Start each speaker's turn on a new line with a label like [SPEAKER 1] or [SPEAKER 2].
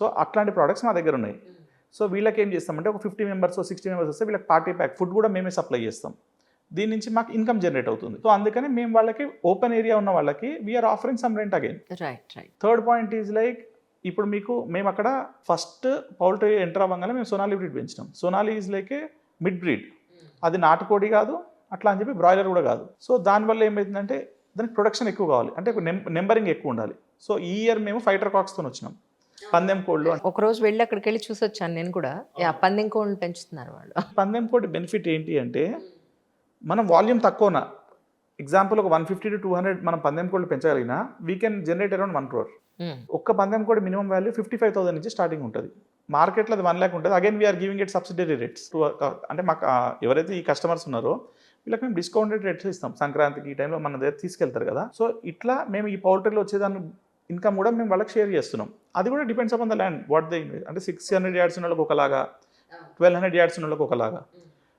[SPEAKER 1] So అట్లాంటి products మా దగ్గర ఉన్నాయి. సో వీళ్ళకి ఏం చేస్తామంటే ఒక 50 మెంబర్స్ 60 మెంబర్స్ వస్తే వీళ్ళకి పార్టీ ప్యాక్ ఫుడ్ కూడా మేమే సప్లై చేస్తాం. దీని నుంచి మాకు ఇన్కమ్ జనరేట్ అవుతుంది. సో అందుకని మేము వాళ్ళకి ఓపెన్ ఏరియా ఉన్న వాళ్ళకి we are offering some rent again.
[SPEAKER 2] Right.
[SPEAKER 1] Third point is like ఇప్పుడు మేము అక్కడ ఫస్ట్ పౌల్ట్రీ ఎంటర్ అవ్వగానే మేము సోనాలి బ్రీడ్ పెంచినాం. Sonali is like a mid breed. అది నాటుకోడి కాదు అట్లా అని చెప్పి బ్రాయిలర్ కూడా కాదు. సో దానివల్ల ఏమైందంటే దానికి ప్రొడక్షన్ ఎక్కువ కావాలి అంటే నెంబరింగ్ ఎక్కువ ఉండాలి. సో ఈ ఇయర్ మేము ఫైటర్ కాక్స్తో వచ్చినాం పందెం కోళ్ళు.
[SPEAKER 2] ఒక రోజు వెళ్ళి అక్కడికి వెళ్ళి చూసి వచ్చాను నేను కూడా. పందెం కోళ్ళు పెంచుతున్నారు వాళ్ళు.
[SPEAKER 1] పందెం కోడి బెనిఫిట్ ఏంటి అంటే మనం వాల్యూమ్ తక్కువన ఎగ్జాంపుల్ ఒక 150 to 200 మనం పందెం కోళ్ళు పెంచగలిగినా we can generate around 1 crore. ఒక్క పందెం కోడి మినిమం వాల్యూ 55,000 నుంచి స్టార్టింగ్ ఉంటుంది. మార్కెట్లో అది 1 lakh ఉంటుంది. Again we are giving it subsidiary rates అంటే మాకు ఎవరైతే ఈ కస్టమర్స్ ఉన్నారో వీళ్ళకి మేము డిస్కౌంటెడ్ రేట్స్ ఇస్తాం. సంక్రాంతికి ఈ టైంలో మన దగ్గర తీసుకెళ్తారు కదా. సో ఇట్లా మేము ఈ పౌల్ట్రీలో వచ్చేదాన్ని ఇన్కమ్ కూడా మేము వాళ్ళకి షేర్ చేస్తున్నాం. అది కూడా depends upon the land what they అంటే 600 yards ఉన్న వాళ్ళకి ఒకలాగా 1200 yards ఉన్న వాళ్ళకి ఒకలాగా.